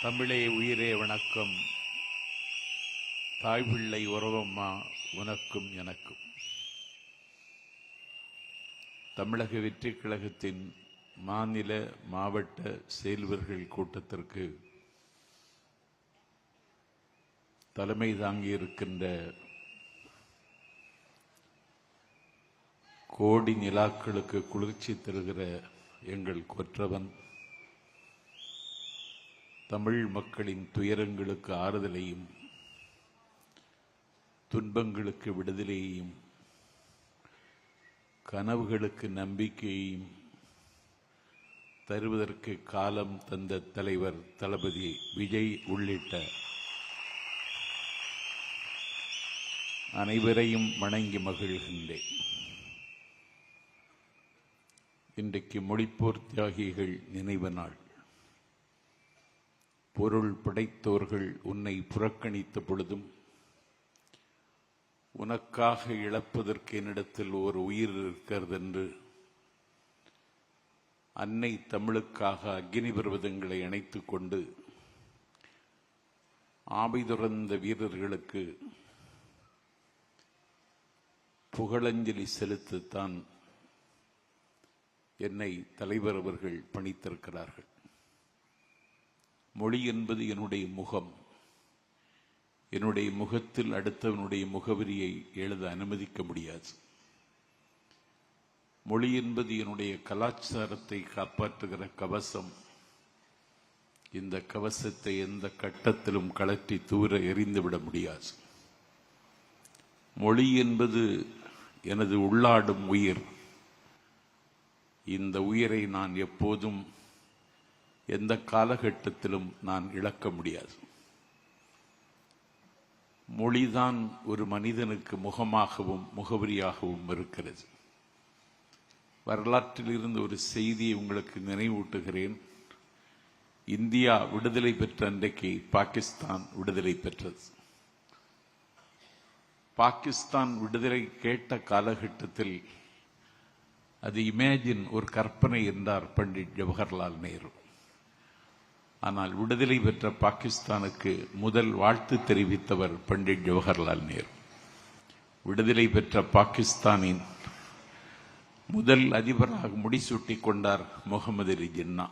தமிழே உயிரே வணக்கம். தாய்பிள்ளை உறவம்மா உனக்கும் எனக்கும். தமிழக வெற்றிக் கழகத்தின் மாநில மாவட்ட செயல்வர்கள் கூட்டத்திற்கு தலைமை தாங்கியிருக்கின்ற கோடி நிலாக்களுக்கு குளிர்ச்சி தருகிற எங்கள் கொற்றவன், தமிழ் மக்களின் துயரங்களுக்கு ஆறுதலையும் துன்பங்களுக்கு விடுதலையையும் கனவுகளுக்கு நம்பிக்கையையும் தருவதற்கு காலம் தந்த தலைவர் தளபதி விஜய் உள்ளிட்ட அனைவரையும் வணங்கி மகிழ்கின்றேன். இன்றைக்கு மொழிப்போர் தியாகிகள் நினைவு நாள். பொருள் படைத்தோர்கள் உன்னை புறக்கணித்த பொழுதும் உனக்காக இழப்பதற்கு என்னிடத்தில் ஒரு உயிர் இருக்கிறது என்று அன்னை தமிழுக்காக அக்னி பர்வதங்களை அணைத்துக் கொண்டு ஆவி துறந்த வீரர்களுக்கு புகழஞ்சலி செலுத்தத்தான் என்னை தலைவர் அவர்கள் பணித்திருக்கிறார்கள். மொழி என்பது என்னுடைய முகம். என்னுடைய முகத்தில் அடுத்தவனுடைய முகவரியை எழுத அனுமதிக்க முடியாது. மொழி என்பது என்னுடைய கலாச்சாரத்தை காப்பாற்றுகிற கவசம். இந்த கவசத்தை எந்த கட்டத்திலும் கழற்றி தூர எறிந்துவிட முடியாது. மொழி என்பது எனது உள்ளாடும் உயிர். இந்த உயிரை நான் எப்போதும் எந்த காலகட்டத்திலும் நான் இழக்க முடியாது. மொழிதான் ஒரு மனிதனுக்கு முகமாகவும் முகவரியாகவும் இருக்கிறது. வரலாற்றில் இருந்து ஒரு செய்தியை உங்களுக்கு நினைவூட்டுகிறேன். இந்தியா விடுதலை பெற்ற அன்றைக்கு பாகிஸ்தான் விடுதலை பெற்றது. பாகிஸ்தான் விடுதலை கேட்ட காலகட்டத்தில் அது இமேஜின், ஒரு கற்பனை என்றார் பண்டிட் ஜவஹர்லால் நேரு. ஆனால் விடுதலை பெற்ற பாகிஸ்தானுக்கு முதல் வாழ்த்து தெரிவித்தவர் பண்டிட் ஜவஹர்லால் நேரு. விடுதலை பெற்ற பாகிஸ்தானின் முதல் அதிபராக முடிசூட்டிக் கொண்டார் முகமது அலி ஜின்னா.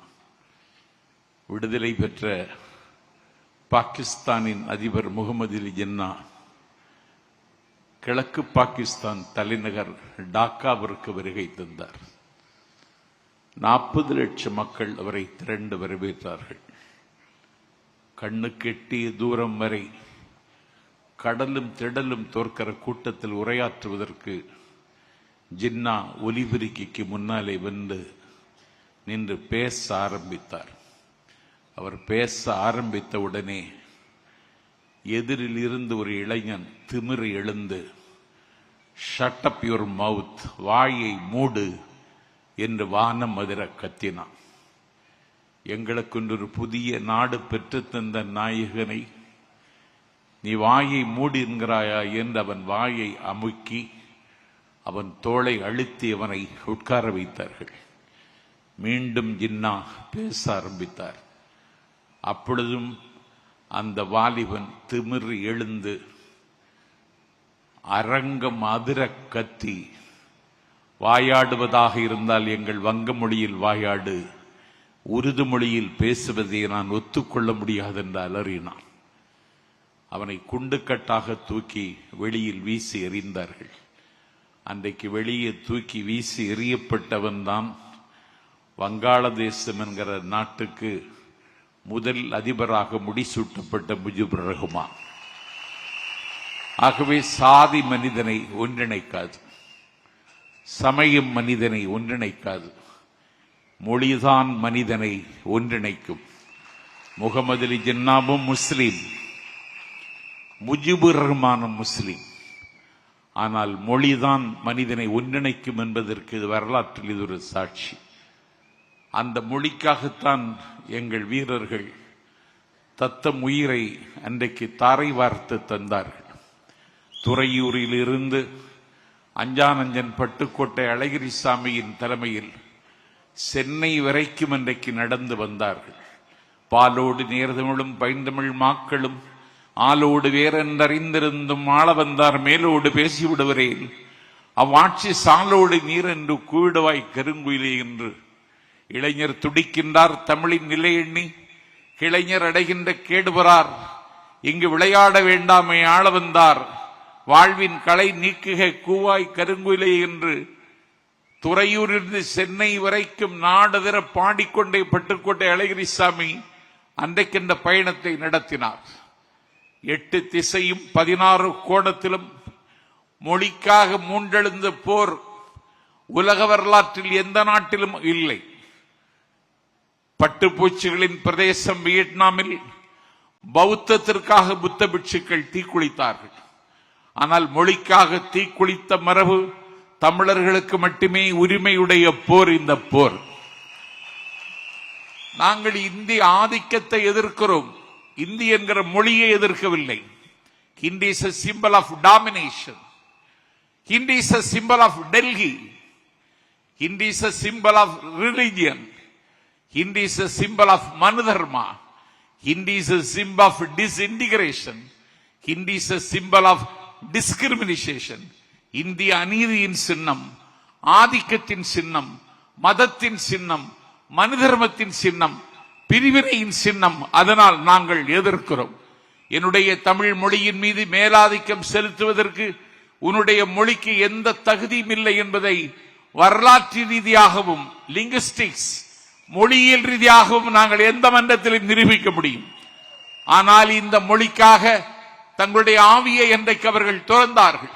விடுதலை பெற்ற பாகிஸ்தானின் அதிபர் முகமது அலி ஜின்னா கிழக்கு பாகிஸ்தான் தலைநகர் டாக்காவிற்கு வருகை தந்தார். 40 லட்சம் மக்கள் அவரை திரண்டு வரவேற்றார்கள். கண்ணுக்கு எட்டிய தூரம் வரை கடலும் திடலும் தோற்கிற கூட்டத்தில் உரையாற்றுவதற்கு ஜின்னா ஒலிபெருக்கிக்கு முன்னாலே வந்து நின்று பேச ஆரம்பித்தார். அவர் பேச ஆரம்பித்த உடனே எதிரில் இருந்து ஒரு இளைஞன் திமிரு எழுந்து, ஷட் அப் யுவர் மவுத், வாயை மூடு என்று வானம் அதிர கத்தினான். எங்களுக்கு ஒரு புதிய நாடு பெற்றுத்தந்த நாயகனை நீ வாயை மூடி என்கிறாயா என்று அவன் வாயை அமுக்கி அவன் தோளை அழுத்தி அவனை உட்கார வைத்தார்கள். மீண்டும் ஜின்னா பேச ஆரம்பித்தார். அப்பொழுதும் அந்த வாலிபன் திமிர் எழுந்து அரங்கம் அதிர கத்தி, வாயாடுவதாக இருந்தால் எங்கள் வங்க மொழியில் வாயாடு, உருது மொழியில் பேசுவதை நான் ஒத்துக்கொள்ள முடியாது என்று அலறினான். அவனை குண்டுக்கட்டாக தூக்கி வெளியில் வீசி எறிந்தார்கள். அன்றைக்கு வெளியே தூக்கி வீசி எறியப்பட்டவன் தான் வங்காளதேசம் என்கிற நாட்டுக்கு முதல் அதிபராக முடிசூட்டப்பட்ட முஜிபுர் ரஹ்மான். ஆகவே சாதி மனிதனை ஒன்றிணைக்காது, சமயம் மனிதனை ஒன்றிணைக்காது, மொழிதான் மனிதனை ஒன்றிணைக்கும். முகமது அலி ஜின்னாவும் முஸ்லீம், முஜிபுர் ரஹ்மானும் முஸ்லீம். ஆனால் மொழிதான் மனிதனை ஒன்றிணைக்கும் என்பதற்கு வரலாற்றில் இது ஒரு சாட்சி. அந்த மொழிக்காகத்தான் எங்கள் வீரர்கள் தத்தம் உயிரை அன்றைக்கு தாரை வார்த்து தந்தார்கள். துறையூரில் இருந்து அஞ்சானஞ்சன் பட்டுக்கோட்டை அழகிரிசாமியின் தலைமையில் சென்னை வரைக்கும் அன்றைக்கு நடந்து வந்தார்கள். பாலோடு நேர்தமிழும் பைந்தமிழ் மாக்களும் ஆலோடு வேறென்றறிந்திருந்தும் ஆள வந்தார் மேலோடு பேசிவிடுவரேன் அவ்வாட்சி சாலோடு நீர் என்று கூவிடுவாய் கருங்குயிலே என்று இளைஞர் துடிக்கின்றார் தமிழின் நிலை எண்ணி கிளைஞர் அடைகின்ற கேடுபறார் இங்கு விளையாட வேண்டாமே ஆள வந்தார் வாழ்வின் களை நீக்குக கூவாய் கருங்குயிலே என்று துறையூரிலிருந்து சென்னை வரைக்கும் நாடுதர பாடிக்கொண்டே பட்டுக்கோட்டை அழகிரிசாமி அன்றைக்கின்ற பயணத்தை நடத்தினார். 8 திசையும் 16 கோணத்திலும் மொழிக்காக மூண்டெழுந்த போர் உலக வரலாற்றில் எந்த நாட்டிலும் இல்லை. பட்டுப்பூச்சிகளின் பிரதேசம் வியட்நாமில் பௌத்தத்திற்காக புத்த பிட்சுக்கள் தீக்குளித்தார்கள். ஆனால் மொழிக்காக தீக்குளித்த மரபு தமிழர்களுக்கு மட்டுமே உரிமையுடைய போர் இந்த போர். நாங்கள் இந்திய ஆதிக்கத்தை எதிர்க்கிறோம், இந்தி என்கிற மொழியை எதிர்க்கவில்லை. Hindi is a symbol of domination. Hindi is a symbol of Delhi. Hindi is a symbol of religion. Hindi is a symbol of Manudharma. Hindi is a symbol of disintegration. Hindi is a symbol of discrimination. இந்திய அநீதியின் சின்னம், ஆதிக்கத்தின் சின்னம், மதத்தின் சின்னம், மனுதர்மத்தின் சின்னம், பிரிவினையின் சின்னம். அதனால் நாங்கள் எதிர்க்கிறோம். என்னுடைய தமிழ் மொழியின் மீது மேலாதிக்கம் செலுத்துவதற்கு உன்னுடைய மொழிக்கு எந்த தகுதியும் இல்லை என்பதை வரலாற்று ரீதியாகவும் லிங்குஸ்டிக்ஸ் மொழியியல் ரீதியாகவும் நாங்கள் எந்த மன்றத்திலும் நிரூபிக்க முடியும். ஆனால் இந்த மொழிக்காக தங்களுடைய ஆவியை என்றைக்கு அவர்கள் துறந்தார்கள்.